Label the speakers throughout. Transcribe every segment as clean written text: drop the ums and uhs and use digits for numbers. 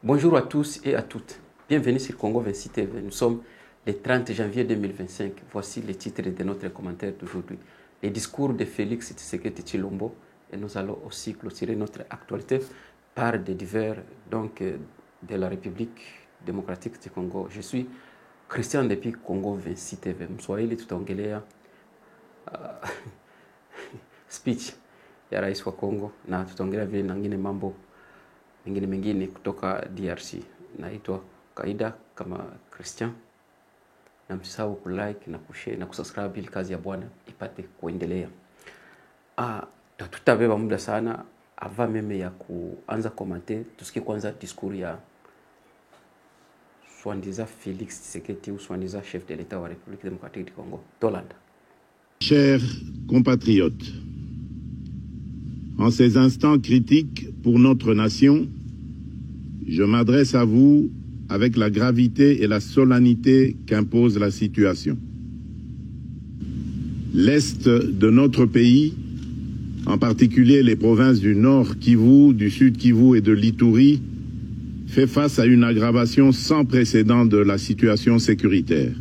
Speaker 1: Bonjour à tous et à toutes. Bienvenue sur Congo 26 TV. Nous sommes le 30 janvier 2025. Voici les titres de notre commentaire d'aujourd'hui. Les discours de Félix Tshisekedi Tshilombo. Et nous allons aussi clôturer notre actualité par des divers de la République démocratique du Congo. Je suis Christian depuis Congo 26 TV. Mswahili tutaongelea speech ya rais wa Congo na tutaongelea vile nangine mambo mengine kutoka DRC. Naitwa kaida kama Christian, na msisahau kulike na kushare na kusubscribe ili kazi ya Bwana ipate kuendelea. Tutabeba muda sana avant meme ya kuanza commenter. Tusikie kwanza discours ya soi-disant Félix Tshisekedi ou soi-disant chef de l'État de la République démocratique du Congo. Tolanda.
Speaker 2: Chers compatriotes, en ces instants critiques pour notre nation, je m'adresse à vous avec la gravité et la solennité qu'impose la situation. L'Est de notre pays, en particulier les provinces du Nord Kivu, du Sud Kivu et de l'Ituri, fait face à une aggravation sans précédent de la situation sécuritaire.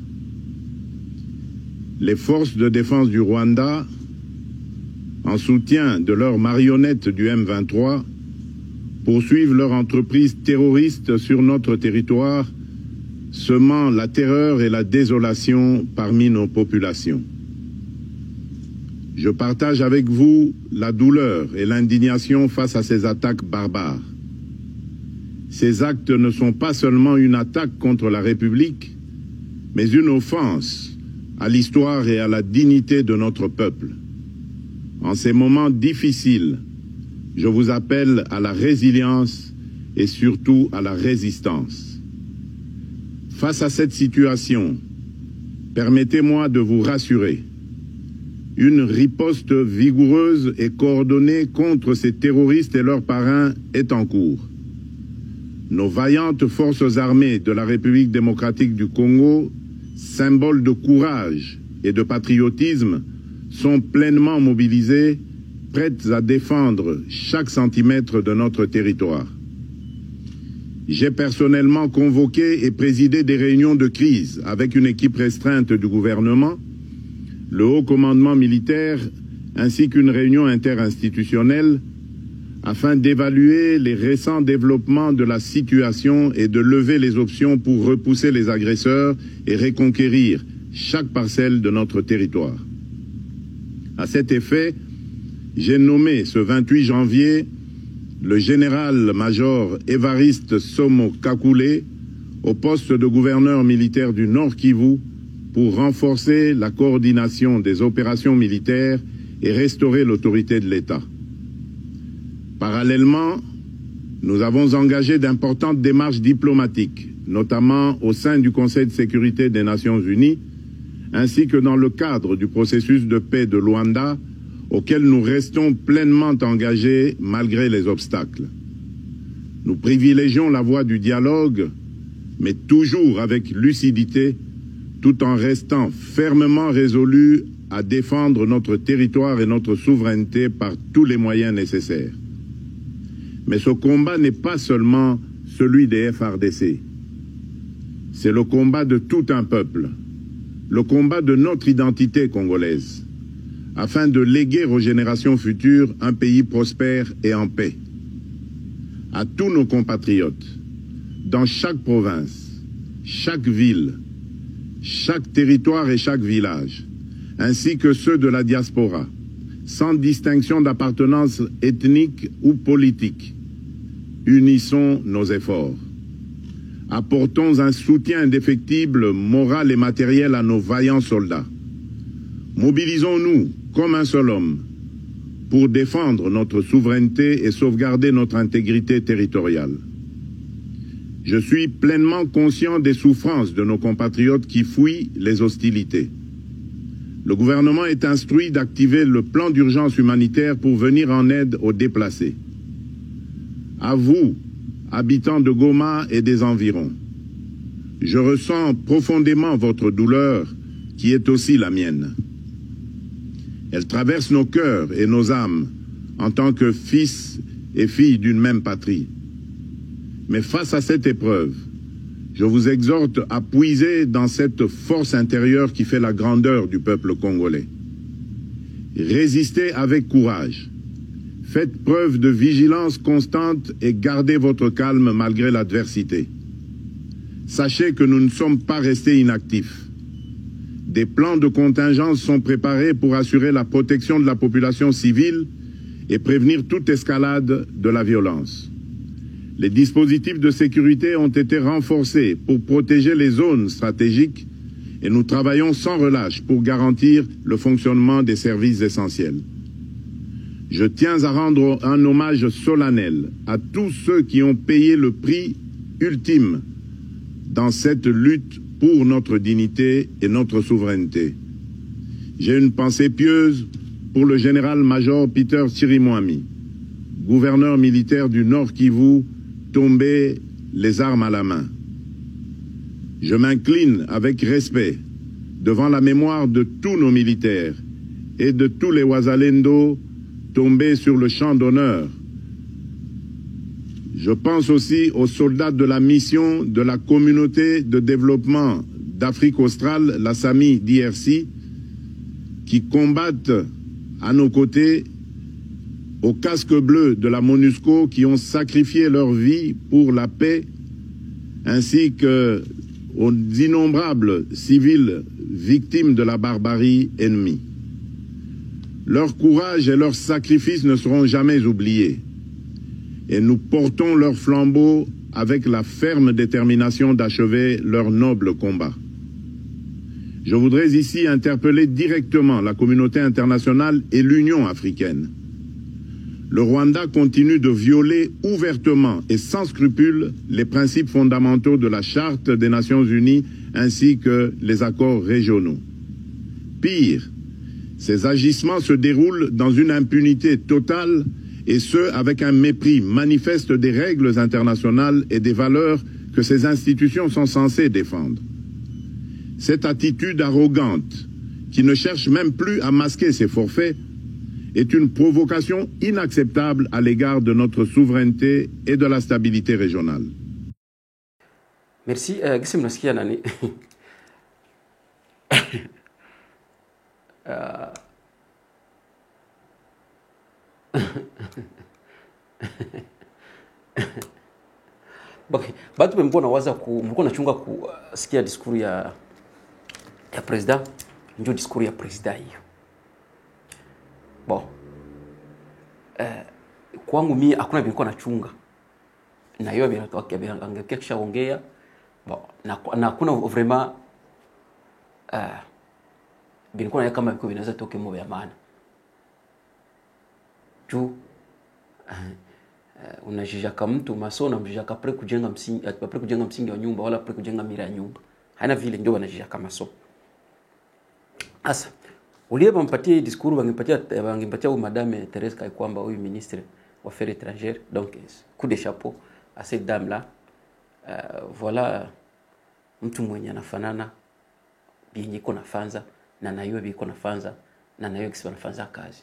Speaker 2: Les forces de défense du Rwanda, en soutien de leurs marionnettes du M23, poursuivent leur entreprise terroriste sur notre territoire, semant la terreur et la désolation parmi nos populations. Je partage avec vous la douleur et l'indignation face à ces attaques barbares. Ces actes ne sont pas seulement une attaque contre la République, mais une offense à l'histoire et à la dignité de notre peuple. En ces moments difficiles, je vous appelle à la résilience et surtout à la résistance. Face à cette situation, permettez-moi de vous rassurer. Une riposte vigoureuse et coordonnée contre ces terroristes et leurs parrains est en cours. Nos vaillantes forces armées de la République démocratique du Congo, symboles de courage et de patriotisme, sont pleinement mobilisées, prêtes à défendre chaque centimètre de notre territoire. J'ai personnellement convoqué et présidé des réunions de crise avec une équipe restreinte du gouvernement, le haut commandement militaire ainsi qu'une réunion interinstitutionnelle afin d'évaluer les récents développements de la situation et de lever les options pour repousser les agresseurs et reconquérir chaque parcelle de notre territoire. À cet effet, j'ai nommé ce 28 janvier le général-major Évariste Somo Kakule au poste de gouverneur militaire du Nord Kivu pour renforcer la coordination des opérations militaires et restaurer l'autorité de l'État. Parallèlement, nous avons engagé d'importantes démarches diplomatiques, notamment au sein du Conseil de sécurité des Nations Unies, ainsi que dans le cadre du processus de paix de Luanda, auquel nous restons pleinement engagés malgré les obstacles. Nous privilégions la voie du dialogue, mais toujours avec lucidité, tout en restant fermement résolus à défendre notre territoire et notre souveraineté par tous les moyens nécessaires. Mais ce combat n'est pas seulement celui des FARDC. C'est le combat de tout un peuple, le combat de notre identité congolaise, afin de léguer aux générations futures un pays prospère et en paix. À tous nos compatriotes, dans chaque province, chaque ville, chaque territoire et chaque village, ainsi que ceux de la diaspora, sans distinction d'appartenance ethnique ou politique, unissons nos efforts. Apportons un soutien indéfectible, moral et matériel à nos vaillants soldats. Mobilisons-nous comme un seul homme pour défendre notre souveraineté et sauvegarder notre intégrité territoriale. Je suis pleinement conscient des souffrances de nos compatriotes qui fuient les hostilités. Le gouvernement est instruit d'activer le plan d'urgence humanitaire pour venir en aide aux déplacés. À vous, habitants de Goma et des environs, je ressens profondément votre douleur qui est aussi la mienne. Elle traverse nos cœurs et nos âmes en tant que fils et filles d'une même patrie. Mais face à cette épreuve, je vous exhorte à puiser dans cette force intérieure qui fait la grandeur du peuple congolais. Résistez avec courage. Faites preuve de vigilance constante et gardez votre calme malgré l'adversité. Sachez que nous ne sommes pas restés inactifs. Des plans de contingence sont préparés pour assurer la protection de la population civile et prévenir toute escalade de la violence. Les dispositifs de sécurité ont été renforcés pour protéger les zones stratégiques et nous travaillons sans relâche pour garantir le fonctionnement des services essentiels. Je tiens à rendre un hommage solennel à tous ceux qui ont payé le prix ultime dans cette lutte pour notre dignité et notre souveraineté. J'ai une pensée pieuse pour le général-major Peter Chirimwami, gouverneur militaire du Nord Kivu, tombé les armes à la main. Je m'incline avec respect devant la mémoire de tous nos militaires et de tous les Wazalendo tombés sur le champ d'honneur. Je pense aussi aux soldats de la mission de la communauté de développement d'Afrique australe, la SAMI d'IRC, qui combattent à nos côtés, aux casques bleus de la MONUSCO qui ont sacrifié leur vie pour la paix, ainsi qu'aux innombrables civils victimes de la barbarie ennemie. Leur courage et leur sacrifice ne seront jamais oubliés. Et nous portons leur flambeau avec la ferme détermination d'achever leur noble combat. Je voudrais ici interpeller directement la communauté internationale et l'Union africaine. Le Rwanda continue de violer ouvertement et sans scrupule les principes fondamentaux de la Charte des Nations Unies ainsi que les accords régionaux. Pire, ces agissements se déroulent dans une impunité totale et ce, avec un mépris manifeste des règles internationales et des valeurs que ces institutions sont censées défendre. Cette attitude arrogante, qui ne cherche même plus à masquer ses forfaits, est une provocation inacceptable à l'égard de notre souveraineté et de la stabilité régionale.
Speaker 1: Merci. Okay. Batu mlikuwa nawaza mlikuwa nachunga kusikia diskuru ya president, ndio diskuru ya president hiyo. Bon. Kwangu mimi hakuna nilikuwa nachunga. Na hiyo angekisha ongea. Bon, na kuna vraiment bilikuwa na kama viko vinaweza toke moyo ya maana. Tu unajija kama mtu masona unajija kapre kujenga msingi wa nyumba wala pre kujenga mira ya nyumba. Haina vile ndio wanajija kama so. Asa uliye bampatie diskuru bangempatia au madame Thérèse Kaikwamba huyu ministre wa affaires étrangères, donc coup de chapeau à cette dame là. Voilà mtu mwenye anafanana bienye iko nafanza na nayo biko nafanza na nayo kisi wanafanza kazi.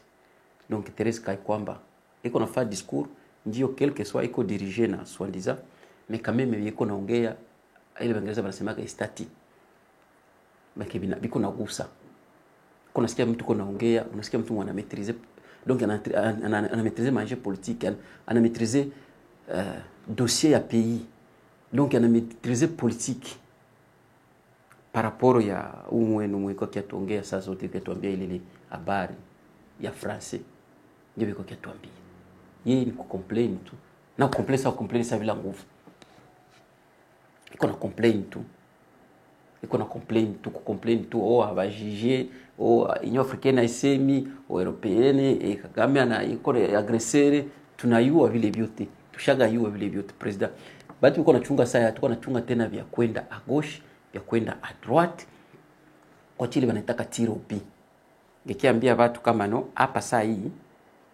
Speaker 1: Donc Thérèse Kaikwamba iko nafanya discours ndio quelque soit iko dirigé na soi-disant mais quand même iko naongea ile Waingereza wanasema stati. Makibina biko nagusa. Kuna sikia mtu kuna ongea, unasikia mtu ana maîtriser, donc ana maîtriser manger politique, ana maîtriser dossier ya pays, donc ana maîtriser politique par rapport ya umwenu mwiko kiatuongea sasa zote kiatuambia ile habari ya français ndio biko kiatuambia yeye ni kucomplain tu na complain sa bila nguvu iko na complain tu complain tu o abajije o Union africaine isemi o européenne et Kagame ana iko agressere tunayua vile vyote tushaga yua vile vyote president bado tuko nachunga saa tuko nachunga tena vya kwenda à gauche vya kwenda à droite kwa chile wanataka tiro B ngekiambia watu kama no hapa saa hii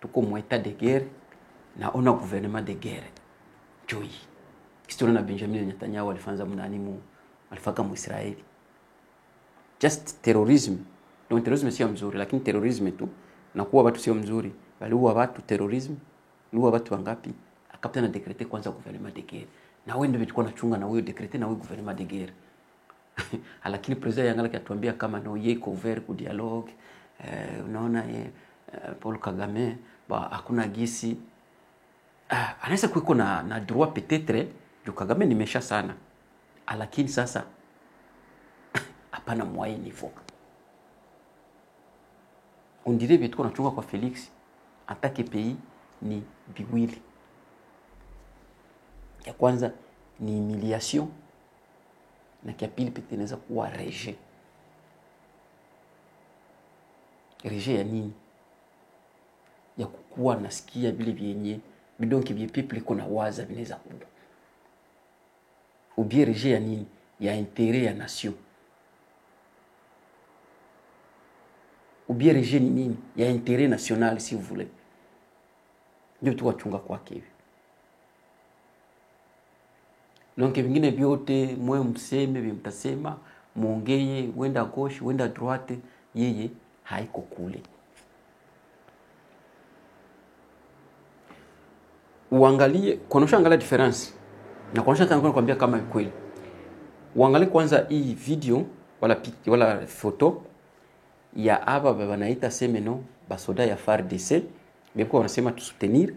Speaker 1: tuko mu état de guerre na ona gouvernement de guerre joy historia na Benjamin Netanyahu alifanza mnani mu alifaka mu Israeli just terrorism. Donc terrorism sio mzuri, lakini terrorism tu na kuwa watu sio mzuri. Waliua watu, terrorism, waliua watu wangapi? Akapata na decrete kwanza gouvernement de guerre. Na wewe ndio ulikuwa unachunga na huyo decrete na huyo gouvernement de guerre. Lakini president Yangala katuambia kama no yeko ouvert ku dialogue. Unaona Paul Kagame hakuna gisi anaweza kuiko na droit peut-être juu Kagame nimesha sana, lakini sasa hapana moyen niveau. On dirait vitu kuna chunga kwa Felix atake pays ni biwili. Ya kwanza ni humiliation na kia pili peteneza kuwa rejet. Rejet ya nini? Ya kukuwa nasikia vile vyenye bidonki vye people kuna waza vinaweza kuwa. Ou bien rejet ya nini? Ya intérêt ya nation. Ou bien rejet ni nini? Ya intérêt national si vous voulez. Ndio tu wachunga kwake hivi. Donc vingine vyote mwe mseme vimtasema, muongeye, wenda gauche, wenda droite, yeye haiko kule. Uangalie, konosha angalia difference. Na konosha tangu kwambia kama kweli. Uangalie kwanza hii video wala photo ya aba banaita semeno basoda ya FARDC, beko wanasema tu soutenir.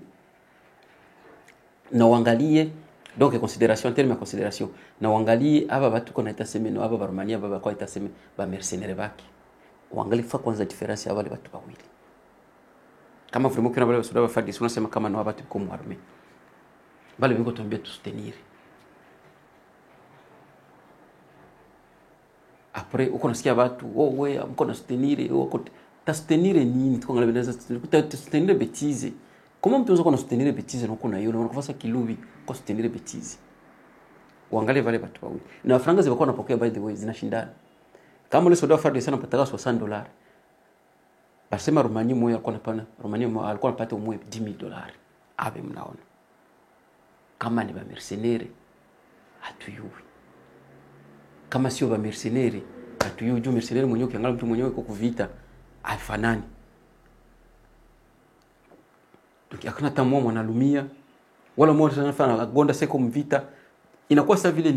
Speaker 1: Na uangalie donc considération terme considération na uangalie aba batu kona ita semeno aba barumania baba kwa ita semeno ba mercenaires baki. Uangalie fa kwanza difference ya wale watu bawili. Kama vraiment kuna wale basoda ba FARDC unasema kama no watu kwa armée. Bale biko tuambia tu soutenir. Après uko nasikia watu wewe mko na soutenir uko ta soutenir nini tukonga beneza soutenir bêtise. Comment mtu unaweza soutenir bêtise na uko na hiyo na unafanya kilubi kwa soutenir bêtise? Uangalie wale watu wawili. Na franga zilikuwa wanapokea by the way zinashindana. Kama ile soda FARDC anapata $60. Basema Romania moyo alikuwa anapana Romania alikuwa anapata umwe $10,000. Abe mnaona. Kama ni ba mercenaires hatuyui. Kama sio ba mercenaires hatuyui juu mercenaires mwenyewe kiangalia mtu mwenyewe kwa kuvita afanani. Akana tamwa mwanalumia wala mmoja anafanya gonda seko mvita, inakuwa sasa vile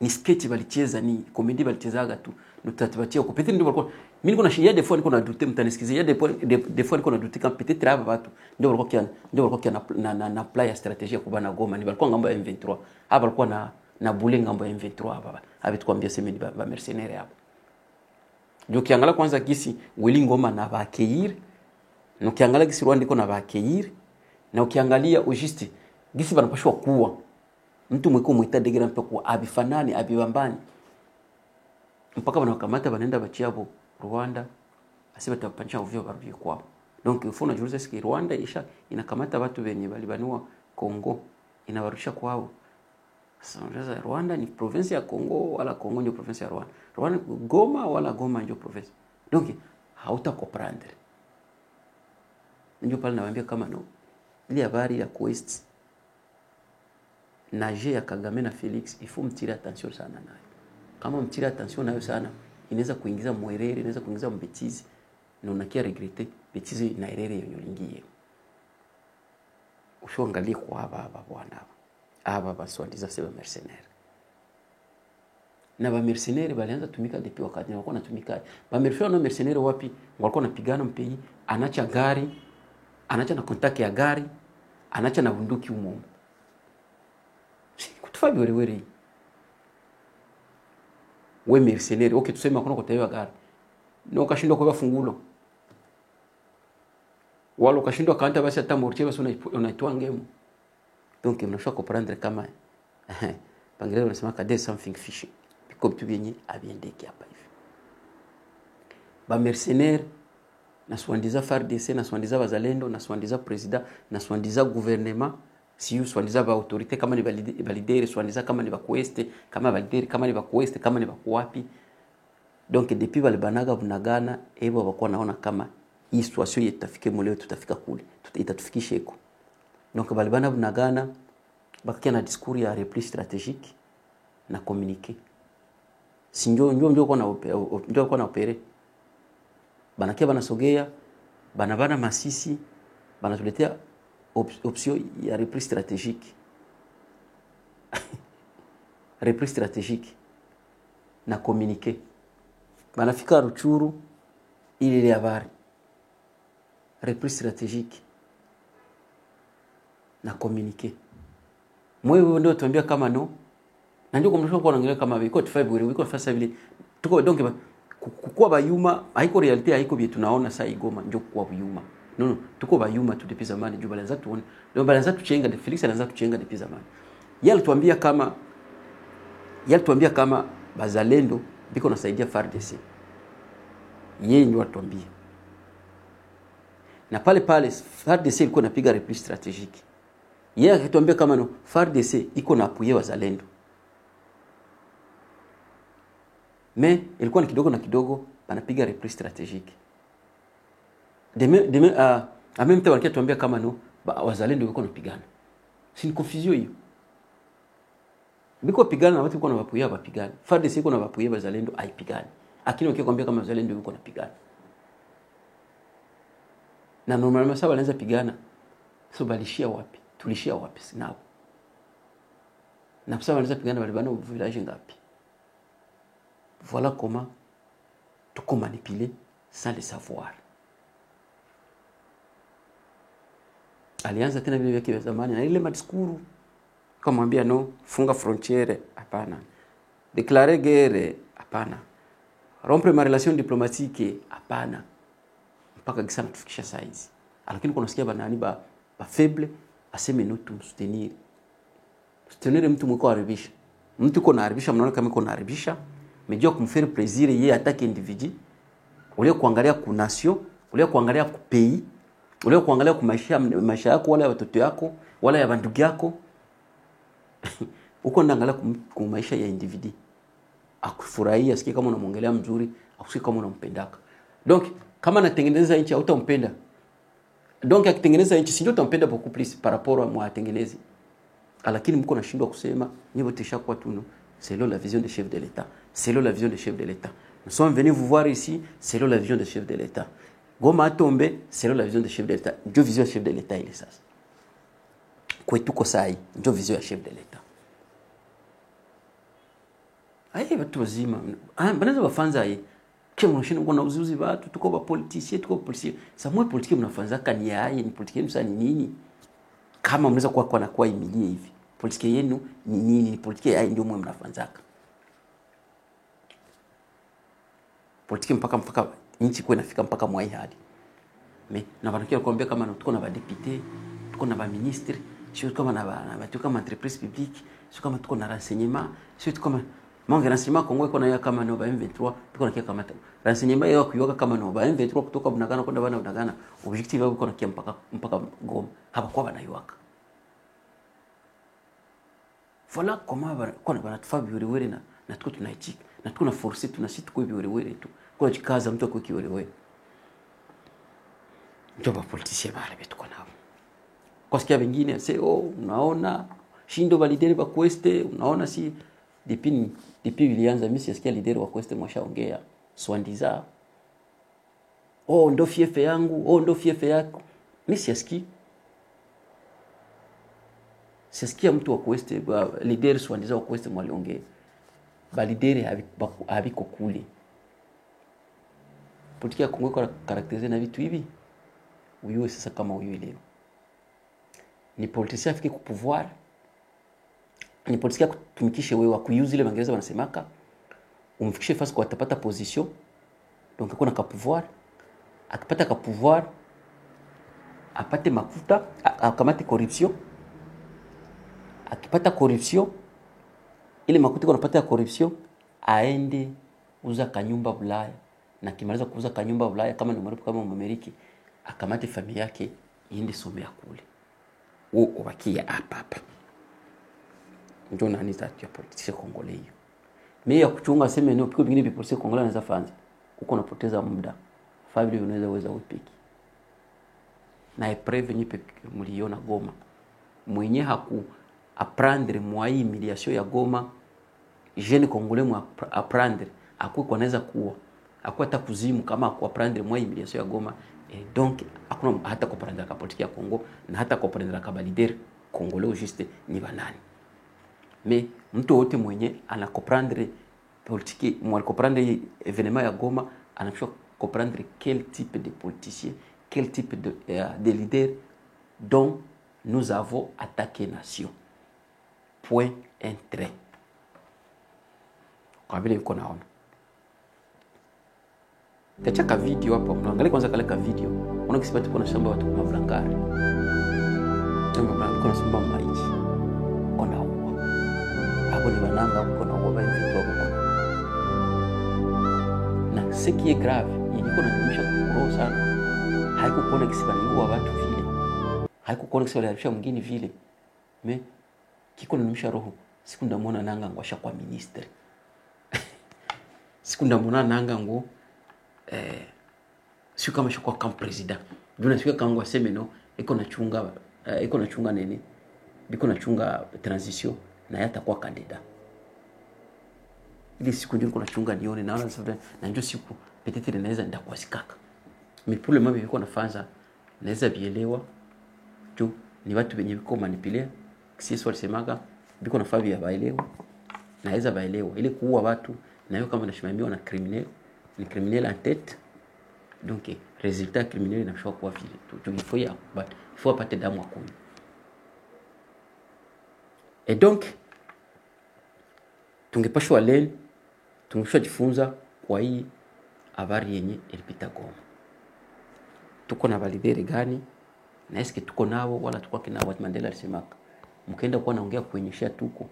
Speaker 1: ni sketch balicheza, ni comedy balichezaga tu ndio tatabatia kwa peut-être ndio walikuwa mimi niko na shia des fois niko na douter mtanisikize des fois niko na douter kama peut-être hapa watu ndio walikuwa na plan ya strategia kubana Goma, ni walikuwa ngambo ya M23 hapa, walikuwa na bule ngambo ya M23 hapa hapo tukwambia sema ni ba mercenaires hapa. Ndio kiangalia kwanza gisi Willy Ngoma na Bakeir, na ukiangalia gisi Rwanda iko na Bakeir, na ukiangalia ujisti gisi banapashwa kuwa mtu mwiko muita degira mpe kwa abifanani abibambani mpaka wanakamata wanaenda bachiabo Rwanda asiba tapancha uvyo barbi kwao. Donc il faut najuliza siki Rwanda inakamata watu wenye balibanua Kongo inawarusha kwao. Sasa Rwanda ni province ya Kongo wala Kongo ndio province ya Rwanda. Rwanda Goma wala Goma ndio province. Donc hauta comprendre. Ndio pale nawaambia kama no. Ile habari ya Quest na je ya Kagame na Felix, il faut mtirer attention sana nayo. Kama mtirer attention nayo sana, inaweza kuingiza mwerere, inaweza kuingiza mbetizi na unakia regretter betizi na erere yenyolingie. Ushoangalie kwa haba bwana. Aba baswandiza sema mercenaires. Na ba mercenaires balianza tumika depuis wakati walikuwa natumika. Ba mercenaires wapi? Walikuwa napigana mpei, anacha gari, anacha na contact ya gari, anacha na bunduki umo. Kutufabi wewe. Wewe mercenaire, okay tuseme kuna kutayewa gari. Na ukashindwa kwa fungulo. Wala ukashindwa kaanta basi hata morche basi unaitoa ngemu. Donc mnashaka comprendre kama Pangile wanasema ka there's something fishy. Comme tu vienye abiendeki hapa hivi. Ba mercenaires na swandiza FARDC na swandiza bazalendo na swandiza president na swandiza gouvernement, si swandiza ba autorité kama ni validere, swandiza kama ni ba Quest, kama validere kama ni ba Quest, kama ni ba kuwapi. Donc depuis bale banaga bunagana ebo bakwa naona kama hii situation itafike muleo tutafika kule. Itatufikisha eko. Donc balibana bunagana bakia na discours ya repli stratégique na communiquer. si ndio kwa na opere banakia banasogea bana Masisi banatuletea option ya reprise stratégique reprise stratégique na communiquer banafika Ruchuru ile habari reprise stratégique na communiquer mwewe ndio tuambia kama no na ndio kumshoka kwa naongelea kama iko 5 wiko fasa vile tuko donc kukua bayuma haiko reality haiko bie tunaona saa Igoma ndio kwa bayuma no tuko bayuma tu depuis zamani juu balanza tuone ndio balanza tuchenga de Felix anaanza tuchenga depuis zamani yeye alituambia kama bazalendo biko nasaidia FARDC yeye ndio alituambia na pale FARDC ilikuwa inapiga reprise strategique yeye akituambia kama no FARDC iko na apuye wazalendo mais ilikuwa ni kidogo na kidogo banapiga reprise stratégique demain en même temps walituambia kama no wazalendo wako napigana si ni confusion hiyo biko pigana na watu wako na wapuya wapigana FARDC iko na wapuya wazalendo haipigani akini wakikwambia kama wazalendo wako napigana na normalement sasa wanaanza pigana so balishia wapi tulishia wapi sinao na sasa wanaanza pigana wale bana village ngapi. Voilà comment tout manipuler sans le savoir. Alianza tena vile vya zamani na ile madiskuru kama mwambia no funga frontiere hapana. Déclarer guerre hapana. Rompre ma relation diplomatique hapana. Mpaka gisa natufikisha size. Lakini kuna sikia banani ba faible aseme no tu soutenir. Soutenir mtu mwiko haribisha. Mtu uko na haribisha mnaona kama uko na haribisha. Mejua kumfaire plaisir yeye atake individu. Ule kuangalia ku nation, ule kuangalia ku pays, ule kuangalia ku maisha yako wala ya watoto yako, wala ya bandugu yako. Uko ndaangalia ku maisha ya individu. Akufurahia asikie kama unamwongelea mzuri, akusikie kama unampendaka. Donc kama anatengeneza nchi hautampenda. Donc akitengeneza nchi si ndio utampenda beaucoup plus par rapport à moi atengeneze. Lakini mko nashindwa kusema nipo tishakuwa tuno. Selon la vision des chefs de l'État. Selon la vision des chefs de l'État. Nous sommes venus vous voir ici selon la vision des chefs de l'État. Goma a tombé selon la vision des chefs de l'État. Dieu vision des chefs de l'État il est ça. Kwetu kosai, Dieu vision des chefs de l'État. Aye watu wazima. Banaza bafanza aye. Kile mnashina kuna uzuzi watu tuko ba politiciens, tuko policier. Sasa mwe politique mnafanza kani aye ni politique msani nini? Kama mnaweza kuwa na kwa imilie hivi. Politiki yenu ni nini? Ni politiki ya ndio mwe mnafanzaka. Politiki mpaka nchi kwa inafika mpaka mwai hadi. Mais na wanakia kuambia kama tuko na ba député, tuko na ba ministre, sio kama na ba tuko kama entreprise publique, sio kama tuko na renseignement, sio kama mangi renseignement Kongo iko na ya kama no ba M23, tuko na kia kama renseignement yao kuyoka kama no ba M23 kutoka Bunagana kwenda bana Bunagana, objective yao iko na kia mpaka Goma. Hapa kwa bana yoka. Voilà comment on va faire biwere na tuko tunaichika na tuko na forcer tunashiti kwa biwere tu kwa jikaza mtu kwa kiwere ndio ba politicien bale betu kwa nao kwa sikia wengine sasa unaona shindo validere ba Kweste unaona si depuis vilianza mimi sikia leader wa Kweste mwashaongea swandiza ndo fiefe yangu ndo fiefe yako mimi siski sisikia mtu wa Kweste leader swandiza wa Kweste mwaliongea ba leader habiko kule politiki ya Kongo kwa karakterize na vitu hivi uyo sasa kama uyo leo ni politicien afike ku pouvoir ni politicien kutumikishe wewe wa kuuse ile Waingereza wanasemaka umfikishe face kwa atapata position donc kuna ka pouvoir akipata ka pouvoir apate mafuta akamate corruption akipata corruption ile makuti kwa napata corruption aende uza kanyumba Bulaya na kimaliza kuuza kanyumba Bulaya kama ni mrefu kama Amerika akamate familia yake iende somea kule ubakia hapa ndio nani tatu ya politique Congolais hiyo mimi ya kuchunga sema eneo piko vingine politique Congolais anaweza fanya uko unapoteza muda family unaweza uweza upiki na epreve nipe mliona Goma mwenye haku apprendre moi humiliation ya Goma jeune congolais mu apprendre akwe kunaweza kuwa akwa hata kuzimu kama kwa prendre moi humiliation ya Goma, et donc akuna hata comprendre la politique ya Congo na hata comprendre la leader congolais juste ni banani. Mais mtu wote mwenye ana comprendre politique moi comprendre événement ya Goma anachua comprendre quel type de politicien, quel type de leader dont nous avons attaqué nation. Point un trait. Kwa vile yuko naona tachaka video hapo, unaangalia kwanza kale ka video, unaona kisipati kuna shamba watu kwa Blankari, kama Blankari kuna shamba maiji ona uwa hapo ni bananga huko na uwa vitu hapo. Na ce qui est grave, ilikuwa inanimisha kuroho sana, haikukuona kisipani uwa watu vile, haikukuona kisipani alisha mwingine vile, me kiko inanimisha roho. Siku ndamona nanga ngwasha kwa minister siku ndamona nanga ngo sio kama shukwa kama president. Juna sio kama waseme no iko na chunga nini? Biko na chunga transition na yata kwa kandida. Ili siku ndio kuna chunga nione naona sasa na ndio siku peut-être naweza nda kwa sikaka. Mais pour le moment biko nafanza naweza bielewa tu ni watu wenye biko manipuler. Sisi walisemaga biko nafaa vya baelewa. Naweza baelewa ile kuua watu na hiyo kama nashimamiwa na criminel, ni criminel en tête. Donc résultat criminel inafaa kuwa vile tu il faut apate damu akuni. Et donc tungepashwa leo tungepashwa jifunza kwa hii habari yenye ilipita Goma. Tuko na validere gani? Na eske tuko nao wala tuko kina watu Mandela alisemaka mkaenda kuwa naongea kuonyesha tuko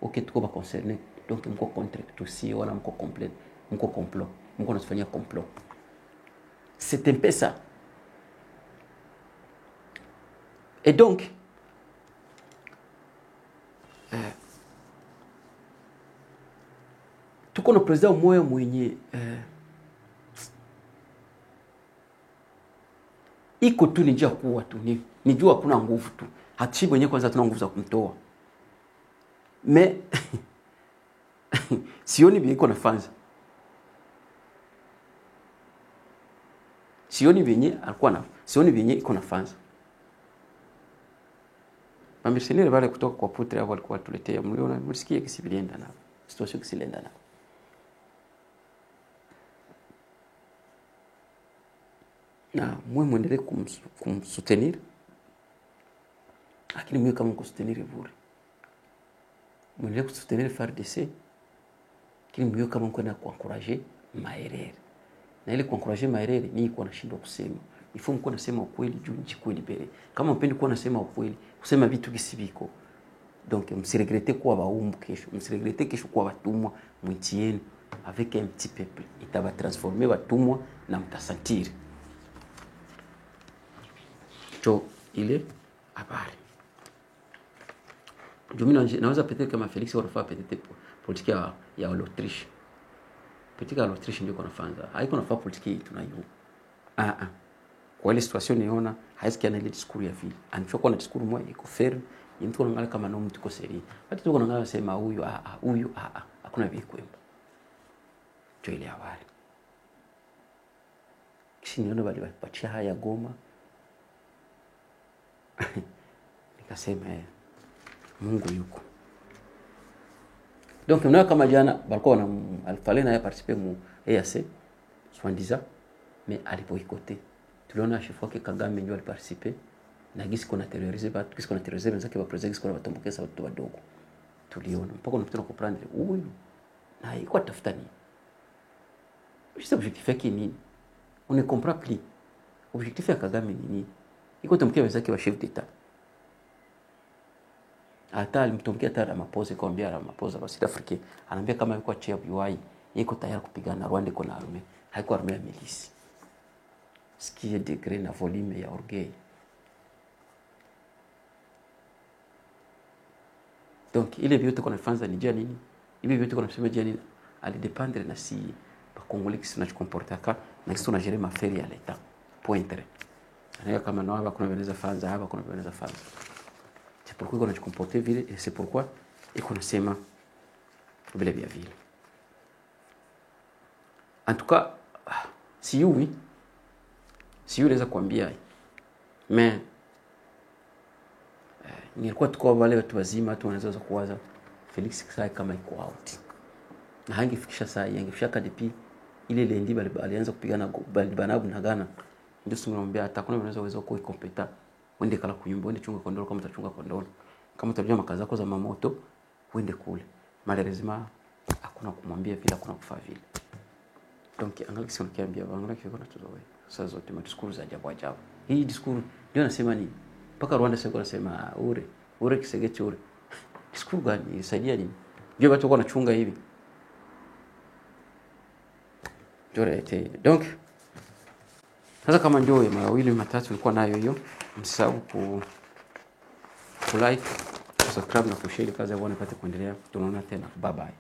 Speaker 1: okay, tuko ba concerné, donc mko contre tout wala mko complète, mko complot, mko nasifanyia complot. C'est un peu ça. Et donc tuko na president moyo mwenye iko tu nijua kuwa tu nijua hakuna nguvu tu. Hatishi mwenye kwanza tuna nguvu za kumtoa. Mais sioni biko nafanza. Sioni benye alikuwa na sioni benye iko nafanza. Mamisenere wale kutoka kwa putre hapo walikuwa tuletea mliona msikie kisibilienda na situation kisilienda na. Na mwe muendelee kumsoutenir. Lakini mwe kama kusoutenir bure. Mwendelee kusoutenir FARDC. Lakini mwe kama mkwenda kuencourager maerere. Na ile kuencourager maerere ni iko nashindwa kusema. Ifo mko nasema ukweli juu nchi kweli bere. Kama mpendi kuwa nasema ukweli, kusema vitu kisibiko. Donc msiregrete kuwa baumbu kesho, msiregrete kesho kuwa batumwa mwinchi yenu avec un petit peuple. Itaba transformer batumwa na mtasentir. Jo ile habari. Jumina naweza peut-être kama Felix wanafaa peut-être politique ya l'Autriche. Politique ya l'Autriche ndio kunafanza. Haiko nafaa politique hii tunaiyo. Kwa ile situation niona haisikia na ile discours ya vile. Anachokuwa na discours moja iko ferme, ni mtu anaangalia kama no mtu ko seri. Hata tuko naangalia sema huyu hakuna vikwemba. Jo ile habari. Kisi niona bali wapatia haya Goma. Nikasema Mungu yuko. Donc mna kama jana balikuwa na Alfalena ya participer mu EAC soi-disant, mais alipoikote. Tuliona chaque fois que Kagame ndio aliparticiper na gisi kuna terroriser watu, gisi kuna terroriser wenzake wa president, gisi kuna watombokeza watu wadogo. Tuliona mpaka unapita comprendre huyu na iko tafuta nini. Juste objectif yake nini? On ne comprend plus. Objectif ya Kagame ni nini? Iko tomkia wenzake wa chef d'etat. Hata alimtomkia tara mapoze kwambia Ramaphosa wa South Africa. Anaambia kama yuko chia UI, yuko tayari kupigana Rwanda iko na army. Haiko army ya milisi. Sikia degré na volume ya orgueil. Donc ile vyote kuna fanza ni nini? Ile vyote kuna sema nini? Ali dépendre na si ba Congolais qui se comportaka na qui sont gérer maferi ya l'État. Pointre. Anayo kama no hapa kuna veneza fanza, hapa kuna veneza fanza. C'est pourquoi on a comporté vile et c'est pourquoi et qu'on sema vile vya vile. En tout cas, siyui naweza kuambia, mais nilikuwa tuko wale watu wazima, watu wanaweza kuwaza Felix Kisai kama iko out, na hangefikisha saa hii, angefikisha depuis ile lendi alianza kupigana banabu na Ghana. Ndio simwambia atakuna unaweza uwezo kuwa kompeta, wende kala kuyumba, wende chunga kondolo kama utachunga kondolo, kama utajua makazi zako za mamoto wende kule. Malheureusement hakuna kumwambia vile, hakuna kufaa vile. Donc angalia kisi unakiambia, angalia kiko na tuzoe sasa zote madiskuru za ajabu ajabu. Hii diskuru ndio nasema nini? Paka Rwanda sasa wanasema ure Kisegeti ure. Diskuru gani isaidia nini? Ndio watu wako wanachunga hivi. Donc sasa kama ndio mawili matatu ulikuwa nayo hiyo, msisahau ku like, subscribe na kushare kazi ya bwana ipate kuendelea. Tunaona tena, bye bye.